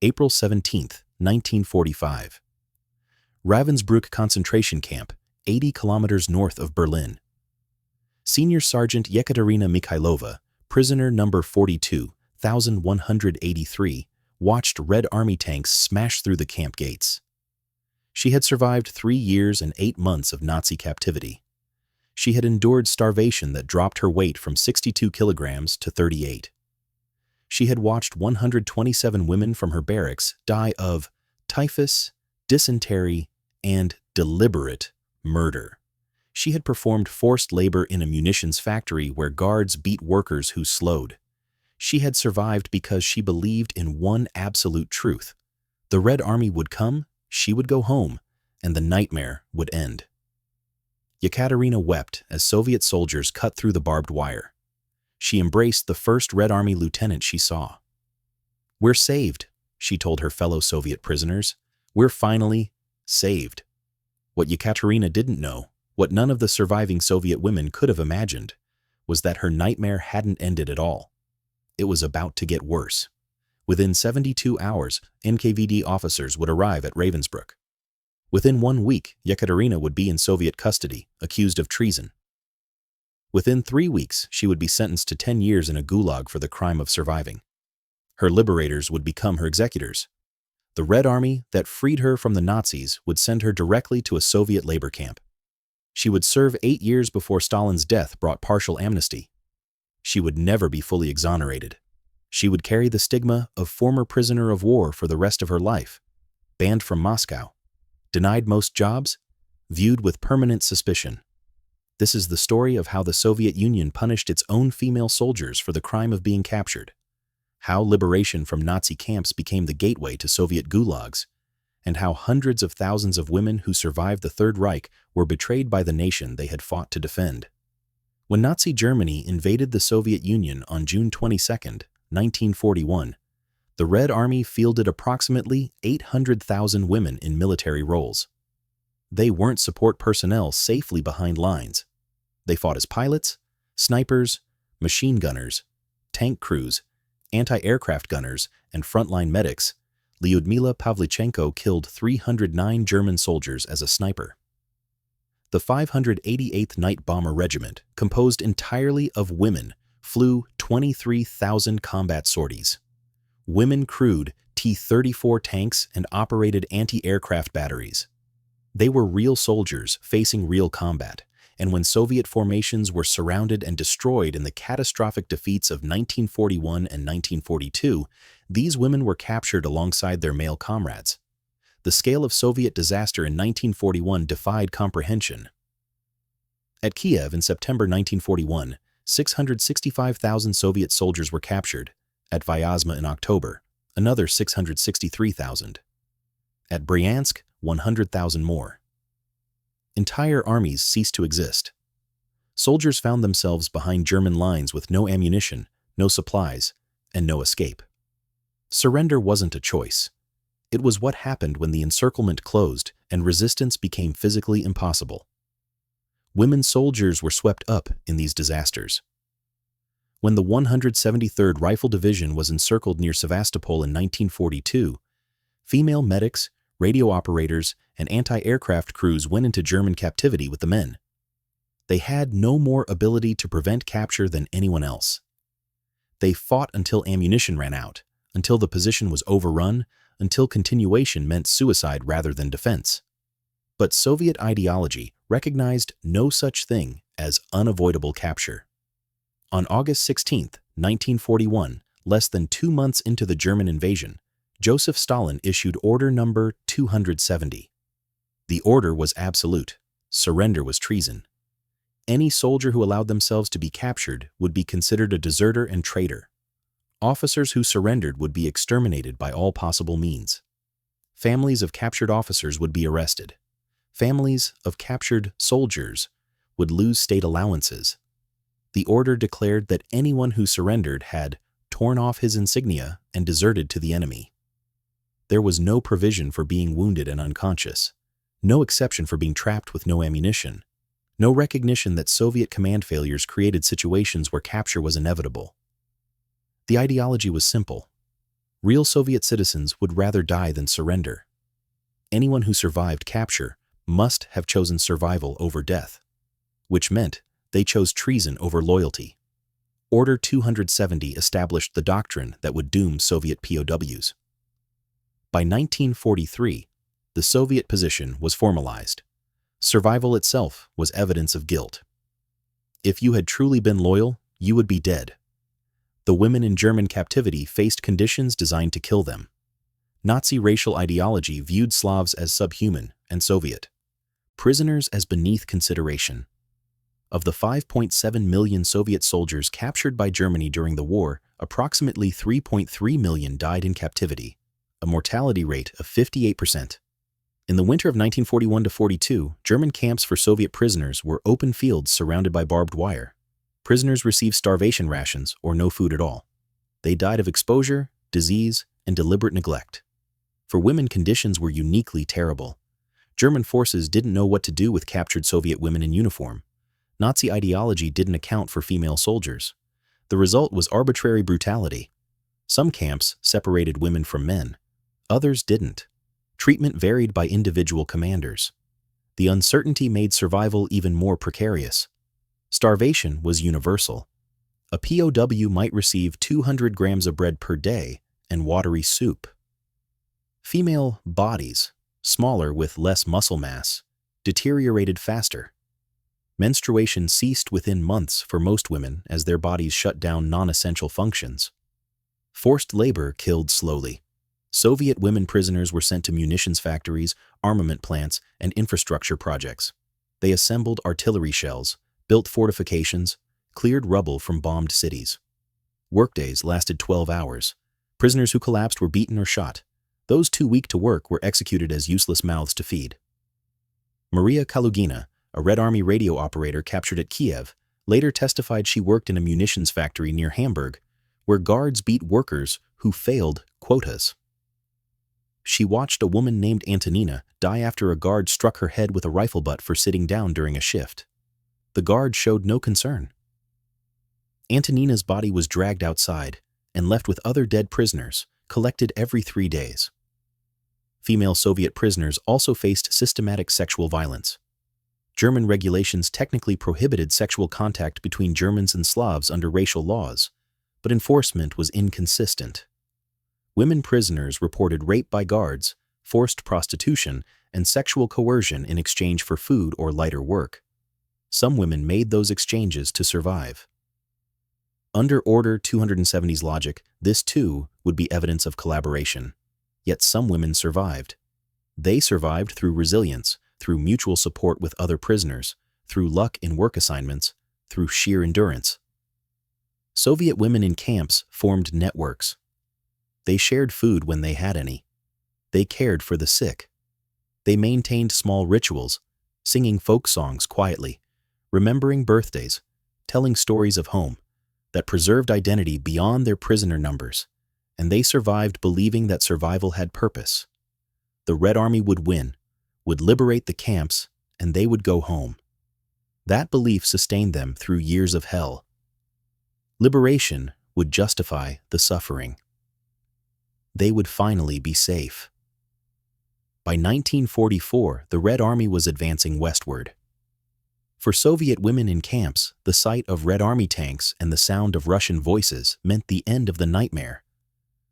April 17, 1945. Ravensbrück concentration camp, 80 kilometers north of Berlin. Senior Sergeant Yekaterina Mikhailova, prisoner number 42,183, watched Red Army tanks smash through the camp gates. She had survived 3 years and 8 months of Nazi captivity. She had endured starvation that dropped her weight from 62 kilograms to 38. She had watched 127 women from her barracks die of typhus, dysentery, and deliberate murder. She had performed forced labor in a munitions factory where guards beat workers who slowed. She had survived because she believed in one absolute truth. The Red Army would come, she would go home, and the nightmare would end. Yekaterina wept as Soviet soldiers cut through the barbed wire. She embraced the first Red Army lieutenant she saw. "We're saved," she told her fellow Soviet prisoners. "We're finally saved." What Yekaterina didn't know, what none of the surviving Soviet women could have imagined, was that her nightmare hadn't ended at all. It was about to get worse. Within 72 hours, NKVD officers would arrive at Ravensbrück. Within 1 week, Yekaterina would be in Soviet custody, accused of treason. Within 3 weeks, she would be sentenced to 10 years in a gulag for the crime of surviving. Her liberators would become her executors. The Red Army that freed her from the Nazis would send her directly to a Soviet labor camp. She would serve 8 years before Stalin's death brought partial amnesty. She would never be fully exonerated. She would carry the stigma of former prisoner of war for the rest of her life, banned from Moscow, denied most jobs, viewed with permanent suspicion. This is the story of how the Soviet Union punished its own female soldiers for the crime of being captured, how liberation from Nazi camps became the gateway to Soviet gulags, and how hundreds of thousands of women who survived the Third Reich were betrayed by the nation they had fought to defend. When Nazi Germany invaded the Soviet Union on June 22, 1941, the Red Army fielded approximately 800,000 women in military roles. They weren't support personnel safely behind lines. They fought as pilots, snipers, machine gunners, tank crews, anti-aircraft gunners, and frontline medics. Lyudmila Pavlichenko killed 309 German soldiers as a sniper. The 588th Night Bomber Regiment, composed entirely of women, flew 23,000 combat sorties. Women crewed T-34 tanks and operated anti-aircraft batteries. They were real soldiers facing real combat, and when Soviet formations were surrounded and destroyed in the catastrophic defeats of 1941 and 1942, these women were captured alongside their male comrades. The scale of Soviet disaster in 1941 defied comprehension. At Kiev in September 1941, 665,000 Soviet soldiers were captured. At Vyazma in October, another 663,000. At Bryansk, 100,000 more. Entire armies ceased to exist. Soldiers found themselves behind German lines with no ammunition, no supplies, and no escape. Surrender wasn't a choice. It was what happened when the encirclement closed and resistance became physically impossible. Women soldiers were swept up in these disasters. When the 173rd Rifle Division was encircled near Sevastopol in 1942, female medics, radio operators, and anti-aircraft crews went into German captivity with the men. They had no more ability to prevent capture than anyone else. They fought until ammunition ran out, until the position was overrun, until continuation meant suicide rather than defense. But Soviet ideology recognized no such thing as unavoidable capture. On August 16, 1941, less than 2 months into the German invasion, Joseph Stalin issued Order Number 270. The order was absolute. Surrender was treason. Any soldier who allowed themselves to be captured would be considered a deserter and traitor. Officers who surrendered would be exterminated by all possible means. Families of captured officers would be arrested. Families of captured soldiers would lose state allowances. The order declared that anyone who surrendered had torn off his insignia and deserted to the enemy. There was no provision for being wounded and unconscious, no exception for being trapped with no ammunition, no recognition that Soviet command failures created situations where capture was inevitable. The ideology was simple. Real Soviet citizens would rather die than surrender. Anyone who survived capture must have chosen survival over death, which meant they chose treason over loyalty. Order 270 established the doctrine that would doom Soviet POWs. By 1943, the Soviet position was formalized. Survival itself was evidence of guilt. If you had truly been loyal, you would be dead. The women in German captivity faced conditions designed to kill them. Nazi racial ideology viewed Slavs as subhuman and Soviet prisoners as beneath consideration. Of the 5.7 million Soviet soldiers captured by Germany during the war, approximately 3.3 million died in captivity, a mortality rate of 58%. In the winter of 1941-42, German camps for Soviet prisoners were open fields surrounded by barbed wire. Prisoners received starvation rations or no food at all. They died of exposure, disease, and deliberate neglect. For women, conditions were uniquely terrible. German forces didn't know what to do with captured Soviet women in uniform. Nazi ideology didn't account for female soldiers. The result was arbitrary brutality. Some camps separated women from men. Others didn't. Treatment varied by individual commanders. The uncertainty made survival even more precarious. Starvation was universal. A POW might receive 200 grams of bread per day and watery soup. Female bodies, smaller with less muscle mass, deteriorated faster. Menstruation ceased within months for most women as their bodies shut down non-essential functions. Forced labor killed slowly. Soviet women prisoners were sent to munitions factories, armament plants, and infrastructure projects. They assembled artillery shells, built fortifications, cleared rubble from bombed cities. Workdays lasted 12 hours. Prisoners who collapsed were beaten or shot. Those too weak to work were executed as useless mouths to feed. Maria Kalugina, a Red Army radio operator captured at Kiev, later testified she worked in a munitions factory near Hamburg, where guards beat workers who failed quotas. She watched a woman named Antonina die after a guard struck her head with a rifle butt for sitting down during a shift. The guard showed no concern. Antonina's body was dragged outside and left with other dead prisoners, collected every 3 days. Female Soviet prisoners also faced systematic sexual violence. German regulations technically prohibited sexual contact between Germans and Slavs under racial laws, but enforcement was inconsistent. Women prisoners reported rape by guards, forced prostitution, and sexual coercion in exchange for food or lighter work. Some women made those exchanges to survive. Under Order 270's logic, this too would be evidence of collaboration. Yet some women survived. They survived through resilience, through mutual support with other prisoners, through luck in work assignments, through sheer endurance. Soviet women in camps formed networks. They shared food when they had any. They cared for the sick. They maintained small rituals, singing folk songs quietly, remembering birthdays, telling stories of home, that preserved identity beyond their prisoner numbers, and they survived believing that survival had purpose. The Red Army would win, would liberate the camps, and they would go home. That belief sustained them through years of hell. Liberation would justify the suffering. They would finally be safe. By 1944, the Red Army was advancing westward. For Soviet women in camps, the sight of Red Army tanks and the sound of Russian voices meant the end of the nightmare.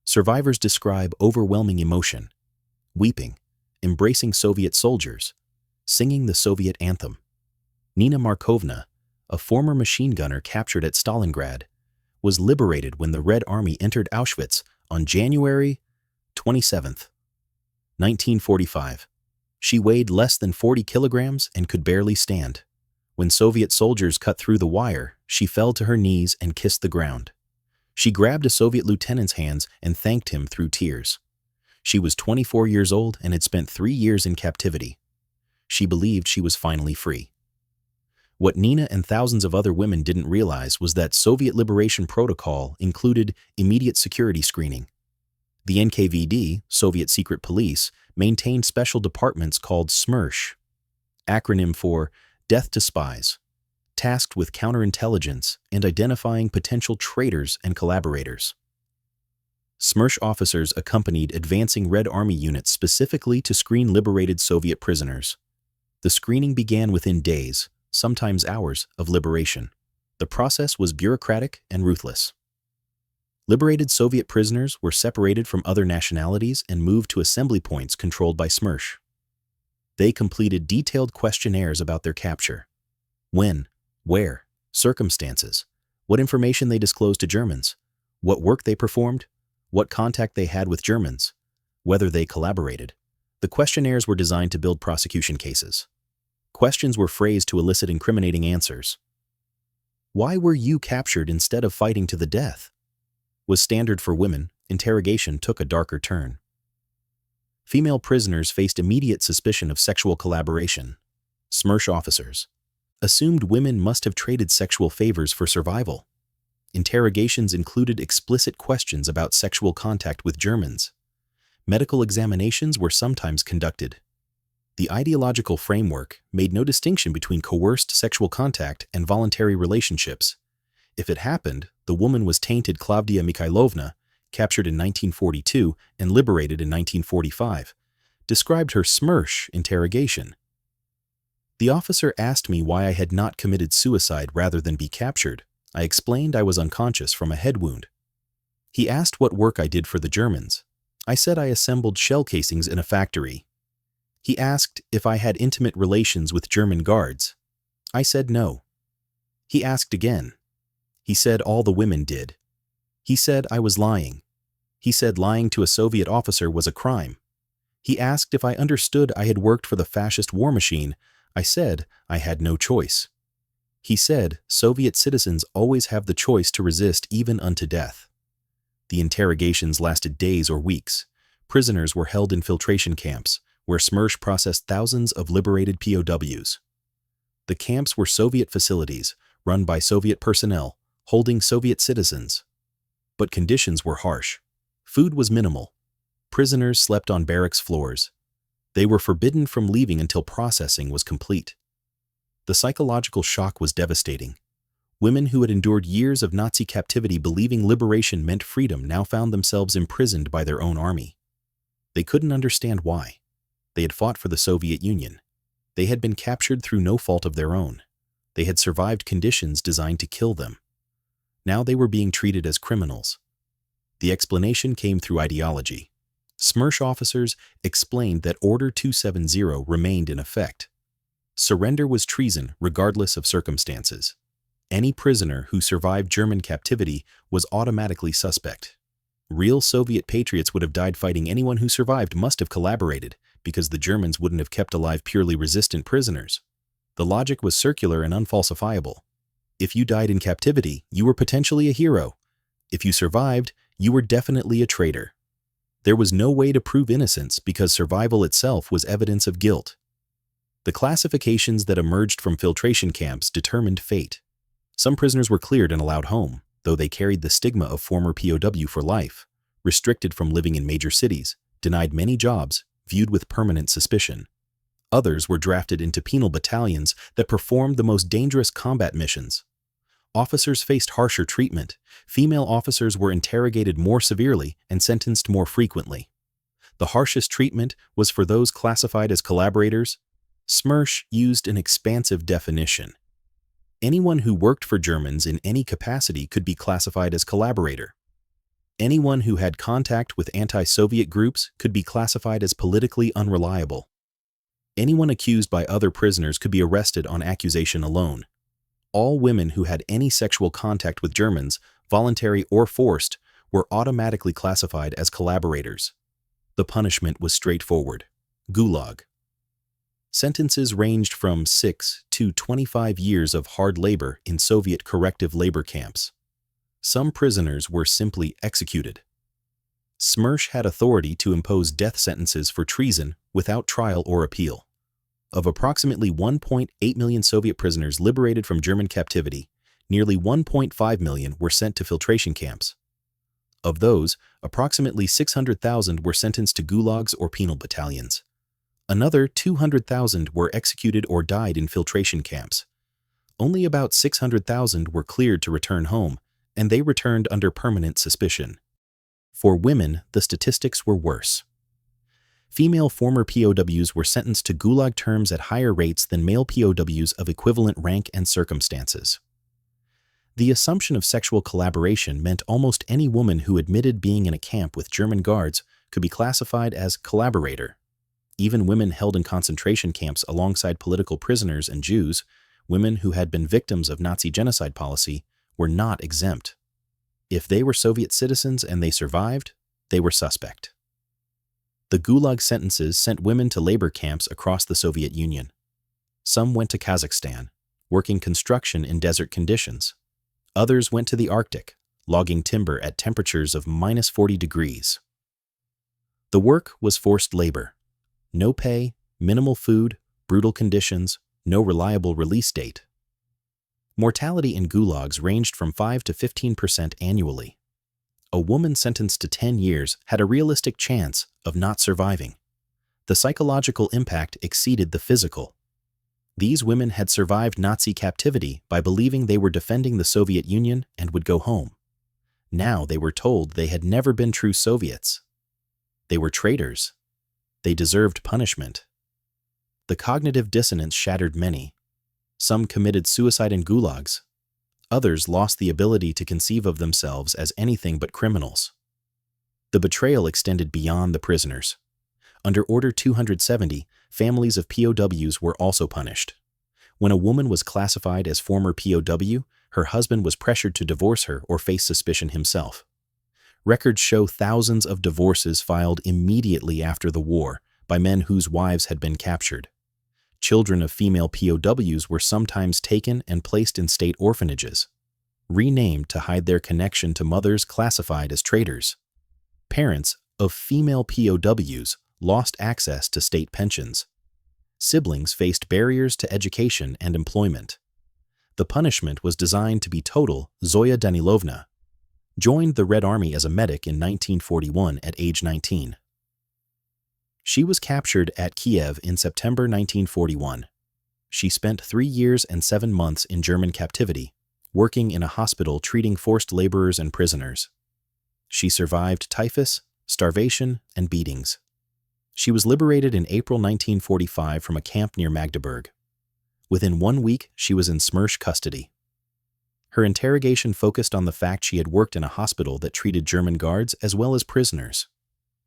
Survivors describe overwhelming emotion, weeping, embracing Soviet soldiers, singing the Soviet anthem. Nina Markovna, a former machine gunner captured at Stalingrad, was liberated when the Red Army entered Auschwitz on January 27, 1945. She weighed less than 40 kilograms and could barely stand. When Soviet soldiers cut through the wire, she fell to her knees and kissed the ground. She grabbed a Soviet lieutenant's hands and thanked him through tears. She was 24 years old and had spent 3 years in captivity. She believed she was finally free. What Nina and thousands of other women didn't realize was that Soviet liberation protocol included immediate security screening. The NKVD, Soviet secret police, maintained special departments called SMERSH, acronym for Death to Spies, tasked with counterintelligence and identifying potential traitors and collaborators. Smersh officers accompanied advancing Red Army units specifically to screen liberated Soviet prisoners. The screening began within days, sometimes hours, of liberation. The process was bureaucratic and ruthless. Liberated Soviet prisoners were separated from other nationalities and moved to assembly points controlled by Smersh. They completed detailed questionnaires about their capture. When, where, circumstances, what information they disclosed to Germans, what work they performed, what contact they had with Germans, whether they collaborated. The questionnaires were designed to build prosecution cases. Questions were phrased to elicit incriminating answers. Why were you captured instead of fighting to the death? Was standard for women. Interrogation took a darker turn. Female prisoners faced immediate suspicion of sexual collaboration. Smersh officers assumed women must have traded sexual favors for survival. Interrogations included explicit questions about sexual contact with Germans. Medical examinations were sometimes conducted. The ideological framework made no distinction between coerced sexual contact and voluntary relationships. If it happened, the woman was tainted. Klavdia Mikhailovna, captured in 1942 and liberated in 1945, described her Smersh interrogation. The officer asked me why I had not committed suicide rather than be captured. I explained I was unconscious from a head wound. He asked what work I did for the Germans. I said I assembled shell casings in a factory. He asked if I had intimate relations with German guards. I said no. He asked again. He said all the women did. He said I was lying. He said lying to a Soviet officer was a crime. He asked if I understood I had worked for the fascist war machine. I said I had no choice. He said Soviet citizens always have the choice to resist even unto death. The interrogations lasted days or weeks. Prisoners were held in filtration camps, where Smersh processed thousands of liberated POWs. The camps were Soviet facilities, run by Soviet personnel, holding Soviet citizens. But conditions were harsh. Food was minimal. Prisoners slept on barracks floors. They were forbidden from leaving until processing was complete. The psychological shock was devastating. Women who had endured years of Nazi captivity believing liberation meant freedom now found themselves imprisoned by their own army. They couldn't understand why. They had fought for the Soviet Union. They had been captured through no fault of their own. They had survived conditions designed to kill them. Now they were being treated as criminals. The explanation came through ideology. Smersh officers explained that Order 270 remained in effect. Surrender was treason regardless of circumstances. Any prisoner who survived German captivity was automatically suspect. Real Soviet patriots would have died fighting. Anyone who survived must have collaborated, because the Germans wouldn't have kept alive purely resistant prisoners. The logic was circular and unfalsifiable. If you died in captivity, you were potentially a hero. If you survived, you were definitely a traitor. There was no way to prove innocence because survival itself was evidence of guilt. The classifications that emerged from filtration camps determined fate. Some prisoners were cleared and allowed home, though they carried the stigma of former POW for life, restricted from living in major cities, denied many jobs, viewed with permanent suspicion. Others were drafted into penal battalions that performed the most dangerous combat missions. Officers faced harsher treatment. Female officers were interrogated more severely and sentenced more frequently. The harshest treatment was for those classified as collaborators. Smersh used an expansive definition. Anyone who worked for Germans in any capacity could be classified as collaborator. Anyone who had contact with anti-Soviet groups could be classified as politically unreliable. Anyone accused by other prisoners could be arrested on accusation alone. All women who had any sexual contact with Germans, voluntary or forced, were automatically classified as collaborators. The punishment was straightforward: gulag. Sentences ranged from 6 to 25 years of hard labor in Soviet corrective labor camps. Some prisoners were simply executed. Smersh had authority to impose death sentences for treason without trial or appeal. Of approximately 1.8 million Soviet prisoners liberated from German captivity, nearly 1.5 million were sent to filtration camps. Of those, approximately 600,000 were sentenced to gulags or penal battalions. Another 200,000 were executed or died in filtration camps. Only about 600,000 were cleared to return home, and they returned under permanent suspicion. For women, the statistics were worse. Female former POWs were sentenced to gulag terms at higher rates than male POWs of equivalent rank and circumstances. The assumption of sexual collaboration meant almost any woman who admitted being in a camp with German guards could be classified as collaborator. Even women held in concentration camps alongside political prisoners and Jews, women who had been victims of Nazi genocide policy, were not exempt. If they were Soviet citizens and they survived, they were suspect. The gulag sentences sent women to labor camps across the Soviet Union. Some went to Kazakhstan, working construction in desert conditions. Others went to the Arctic, logging timber at temperatures of -40 degrees. The work was forced labor. No pay, minimal food, brutal conditions, no reliable release date. Mortality in gulags ranged from 5 to 15% annually. A woman sentenced to 10 years had a realistic chance of not surviving. The psychological impact exceeded the physical. These women had survived Nazi captivity by believing they were defending the Soviet Union and would go home. Now they were told they had never been true Soviets. They were traitors. They deserved punishment. The cognitive dissonance shattered many. Some committed suicide in gulags. Others lost the ability to conceive of themselves as anything but criminals. The betrayal extended beyond the prisoners. Under Order 270, families of POWs were also punished. When a woman was classified as former POW, her husband was pressured to divorce her or face suspicion himself. Records show thousands of divorces filed immediately after the war by men whose wives had been captured. Children of female POWs were sometimes taken and placed in state orphanages, renamed to hide their connection to mothers classified as traitors. Parents of female POWs lost access to state pensions. Siblings faced barriers to education and employment. The punishment was designed to be total. Zoya Danilovna joined the Red Army as a medic in 1941 at age 19. She was captured at Kiev in September 1941. She spent 3 years and 7 months in German captivity, working in a hospital treating forced laborers and prisoners. She survived typhus, starvation, and beatings. She was liberated in April 1945 from a camp near Magdeburg. Within 1 week, she was in Smersh custody. Her interrogation focused on the fact she had worked in a hospital that treated German guards as well as prisoners.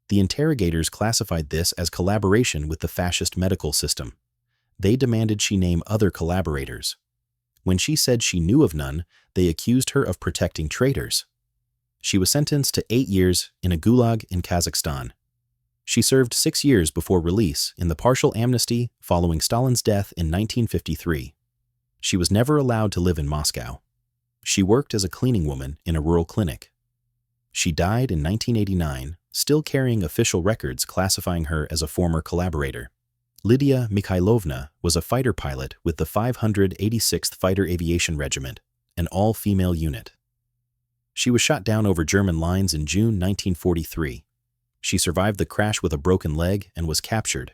The interrogators classified this as collaboration with the fascist medical system. They demanded she name other collaborators. When she said she knew of none, they accused her of protecting traitors. She was sentenced to 8 years in a gulag in Kazakhstan. She served 6 years before release in the partial amnesty following Stalin's death in 1953. She was never allowed to live in Moscow. She worked as a cleaning woman in a rural clinic. She died in 1989, still carrying official records classifying her as a former collaborator. Lydia Mikhailovna was a fighter pilot with the 586th Fighter Aviation Regiment, an all-female unit. She was shot down over German lines in June 1943. She survived the crash with a broken leg and was captured.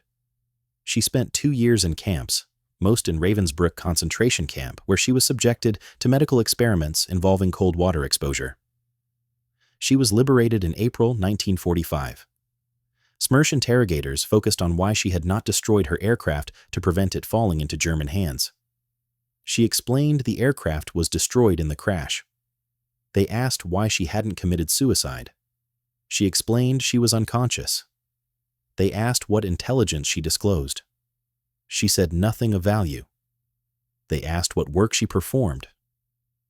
She spent 2 years in camps, most in Ravensbrück concentration camp, where she was subjected to medical experiments involving cold water exposure. She was liberated in April 1945. Smersh interrogators focused on why she had not destroyed her aircraft to prevent it falling into German hands. She explained the aircraft was destroyed in the crash. They asked why she hadn't committed suicide. She explained she was unconscious. They asked what intelligence she disclosed. She said nothing of value. They asked what work she performed.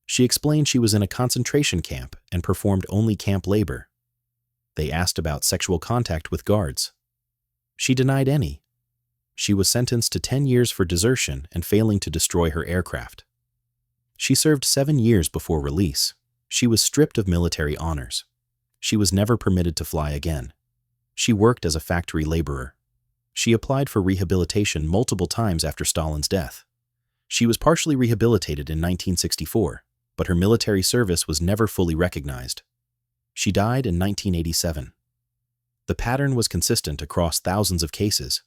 She explained she was in a concentration camp and performed only camp labor. They asked about sexual contact with guards. She denied any. She was sentenced to 10 years for desertion and failing to destroy her aircraft. She served 7 years before release. She was stripped of military honors. She was never permitted to fly again. She worked as a factory laborer. She applied for rehabilitation multiple times after Stalin's death. She was partially rehabilitated in 1964, but her military service was never fully recognized. She died in 1987. The pattern was consistent across thousands of cases.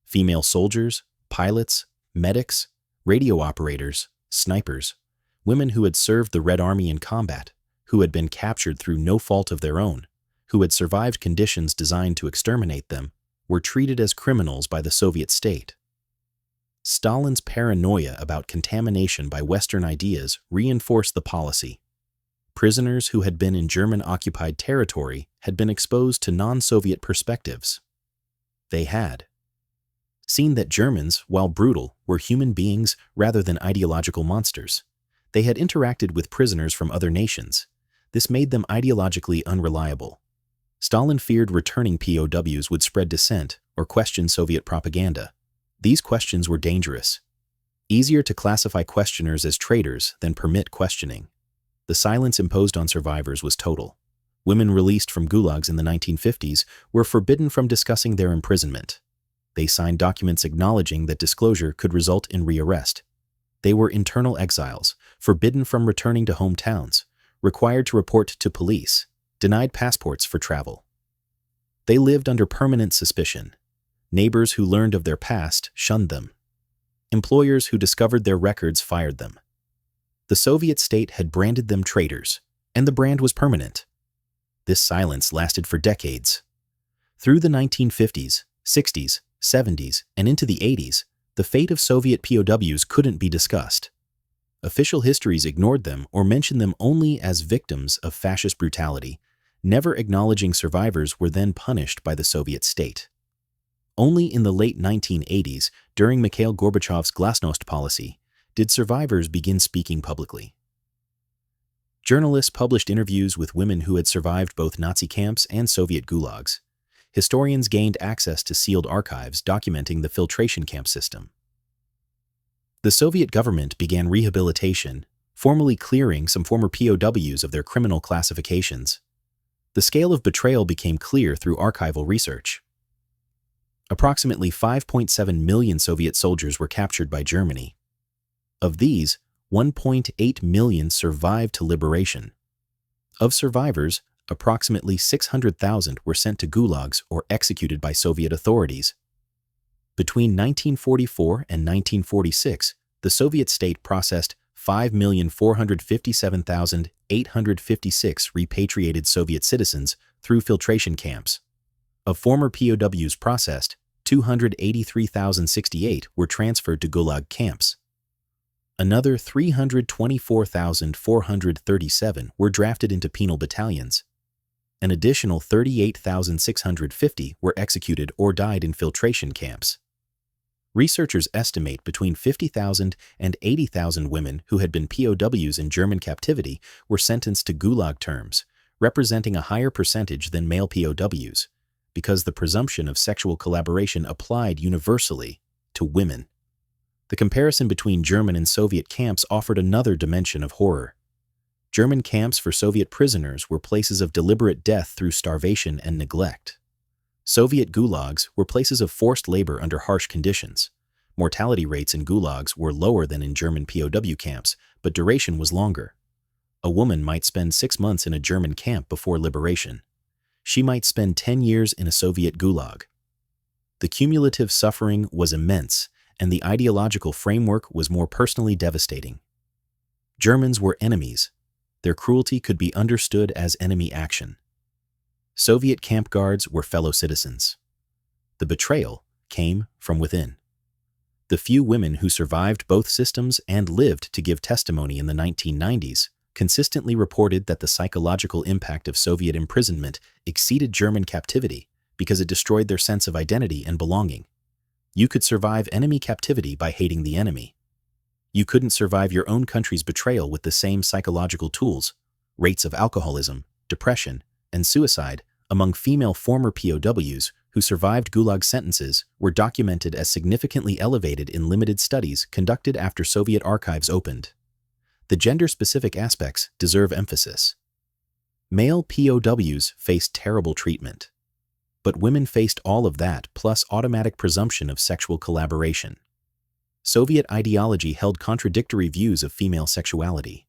Female soldiers, pilots, medics, radio operators, snipers, women who had served the Red Army in combat, who had been captured through no fault of their own, who had survived conditions designed to exterminate them, were treated as criminals by the Soviet state. Stalin's paranoia about contamination by Western ideas reinforced the policy. Prisoners who had been in German-occupied territory had been exposed to non-Soviet perspectives. They had seen that Germans, while brutal, were human beings rather than ideological monsters. They had interacted with prisoners from other nations. This made them ideologically unreliable. Stalin feared returning POWs would spread dissent or question Soviet propaganda. These questions were dangerous. Easier to classify questioners as traitors than permit questioning. The silence imposed on survivors was total. Women released from gulags in the 1950s were forbidden from discussing their imprisonment. They signed documents acknowledging that disclosure could result in rearrest. They were internal exiles, forbidden from returning to hometowns, required to report to police, denied passports for travel. They lived under permanent suspicion. Neighbors who learned of their past shunned them. Employers who discovered their records fired them. The Soviet state had branded them traitors, and the brand was permanent. This silence lasted for decades. Through the 1950s, 60s, 70s, and into the 80s, the fate of Soviet POWs couldn't be discussed. Official histories ignored them or mentioned them only as victims of fascist brutality, never acknowledging survivors were then punished by the Soviet state. Only in the late 1980s, during Mikhail Gorbachev's glasnost policy, did survivors begin speaking publicly. Journalists published interviews with women who had survived both Nazi camps and Soviet gulags. Historians gained access to sealed archives documenting the filtration camp system. The Soviet government began rehabilitation, formally clearing some former POWs of their criminal classifications. The scale of betrayal became clear through archival research. Approximately 5.7 million Soviet soldiers were captured by Germany. Of these, 1.8 million survived to liberation. Of survivors, approximately 600,000 were sent to gulags or executed by Soviet authorities. Between 1944 and 1946, the Soviet state processed 5,457,856 repatriated Soviet citizens through filtration camps. Of former POWs processed, 283,068 were transferred to gulag camps. Another 324,437 were drafted into penal battalions. An additional 38,650 were executed or died in filtration camps. Researchers estimate between 50,000 and 80,000 women who had been POWs in German captivity were sentenced to gulag terms, representing a higher percentage than male POWs, because the presumption of sexual collaboration applied universally to women. The comparison between German and Soviet camps offered another dimension of horror. German camps for Soviet prisoners were places of deliberate death through starvation and neglect. Soviet gulags were places of forced labor under harsh conditions. Mortality rates in gulags were lower than in German POW camps, but duration was longer. A woman might spend 6 months in a German camp before liberation. She might spend 10 years in a Soviet gulag. The cumulative suffering was immense, and the ideological framework was more personally devastating. Germans were enemies. Their cruelty could be understood as enemy action. Soviet camp guards were fellow citizens. The betrayal came from within. The few women who survived both systems and lived to give testimony in the 1990s consistently reported that the psychological impact of Soviet imprisonment exceeded German captivity because it destroyed their sense of identity and belonging. You could survive enemy captivity by hating the enemy. You couldn't survive your own country's betrayal with the same psychological tools. Rates of alcoholism, depression, and suicide among female former POWs who survived gulag sentences were documented as significantly elevated in limited studies conducted after Soviet archives opened. The gender-specific aspects deserve emphasis. Male POWs faced terrible treatment. But women faced all of that plus automatic presumption of sexual collaboration. Soviet ideology held contradictory views of female sexuality.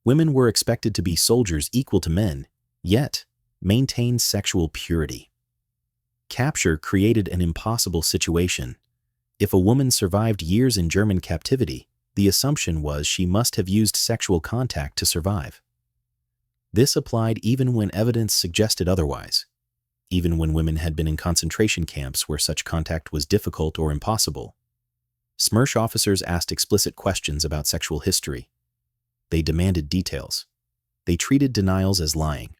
Women were expected to be soldiers equal to men, yet maintain sexual purity. Capture created an impossible situation. If a woman survived years in German captivity, the assumption was she must have used sexual contact to survive. This applied even when evidence suggested otherwise, even when women had been in concentration camps where such contact was difficult or impossible. Smersh officers asked explicit questions about sexual history. They demanded details. They treated denials as lying.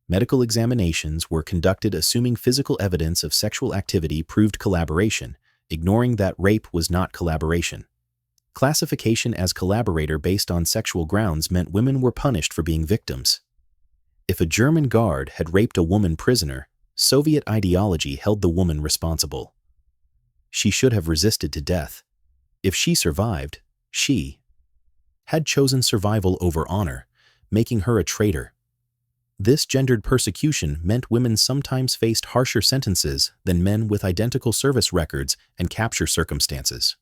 Medical examinations were conducted assuming physical evidence of sexual activity proved collaboration, ignoring that rape was not collaboration. Classification as collaborator based on sexual grounds meant women were punished for being victims. If a German guard had raped a woman prisoner, Soviet ideology held the woman responsible. She should have resisted to death. If she survived, she had chosen survival over honor, making her a traitor. This gendered persecution meant women sometimes faced harsher sentences than men with identical service records and capture circumstances.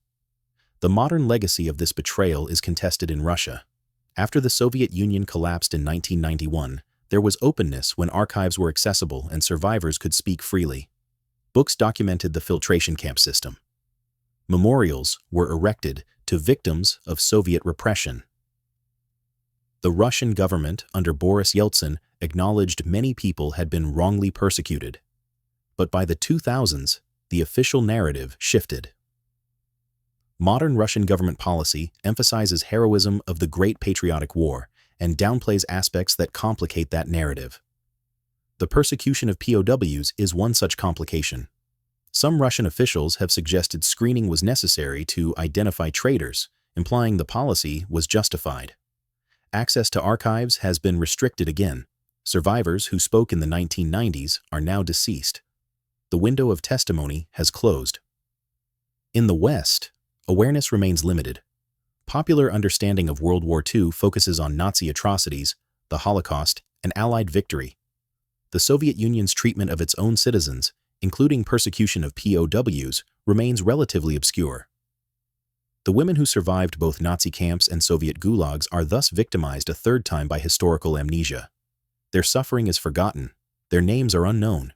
The modern legacy of this betrayal is contested in Russia. After the Soviet Union collapsed in 1991, there was openness when archives were accessible and survivors could speak freely. Books documented the filtration camp system. Memorials were erected to victims of Soviet repression. The Russian government, under Boris Yeltsin, acknowledged many people had been wrongly persecuted. But by the 2000s, the official narrative shifted. Modern Russian government policy emphasizes heroism of the Great Patriotic War and downplays aspects that complicate that narrative. The persecution of POWs is one such complication. Some Russian officials have suggested screening was necessary to identify traitors, implying the policy was justified. Access to archives has been restricted again. Survivors who spoke in the 1990s are now deceased. The window of testimony has closed. In the West, awareness remains limited. Popular understanding of World War II focuses on Nazi atrocities, the Holocaust, and Allied victory. The Soviet Union's treatment of its own citizens, including persecution of POWs, remains relatively obscure. The women who survived both Nazi camps and Soviet gulags are thus victimized a third time by historical amnesia. Their suffering is forgotten. Their names are unknown.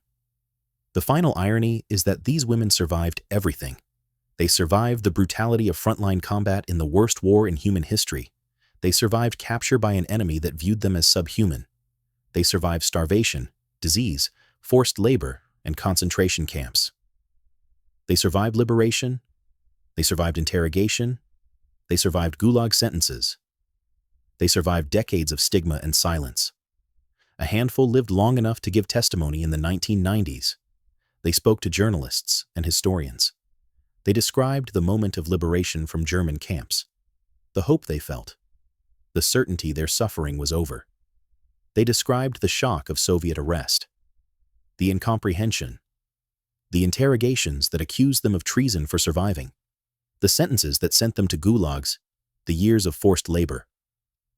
The final irony is that these women survived everything. They survived the brutality of frontline combat in the worst war in human history. They survived capture by an enemy that viewed them as subhuman. They survived starvation, disease, forced labor, and concentration camps. They survived liberation. They survived interrogation. They survived gulag sentences. They survived decades of stigma and silence. A handful lived long enough to give testimony in the 1990s. They spoke to journalists and historians. They described the moment of liberation from German camps, the hope they felt, the certainty their suffering was over. They described the shock of Soviet arrest, the incomprehension, the interrogations that accused them of treason for surviving, the sentences that sent them to gulags, the years of forced labor,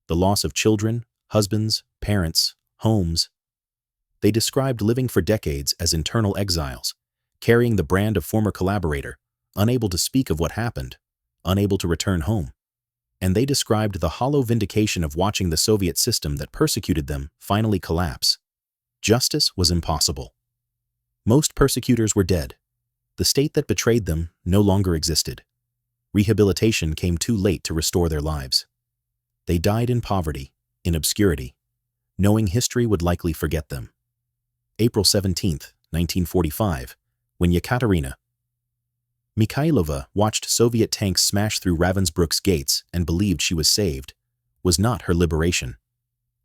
the loss of children, husbands, parents, homes. They described living for decades as internal exiles, carrying the brand of former collaborator, unable to speak of what happened, unable to return home. And they described the hollow vindication of watching the Soviet system that persecuted them finally collapse. Justice was impossible. Most persecutors were dead. The state that betrayed them no longer existed. Rehabilitation came too late to restore their lives. They died in poverty, in obscurity, knowing history would likely forget them. April 17, 1945, when Yekaterina, Mikhailova watched Soviet tanks smash through Ravensbrück's gates and believed she was saved, was not her liberation.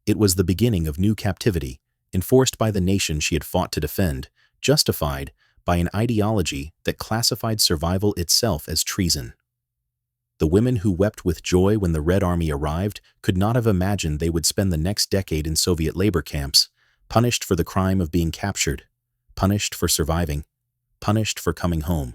It was the beginning of new captivity, enforced by the nation she had fought to defend, justified by an ideology that classified survival itself as treason. The women who wept with joy when the Red Army arrived could not have imagined they would spend the next decade in Soviet labor camps, punished for the crime of being captured, punished for surviving, punished for coming home.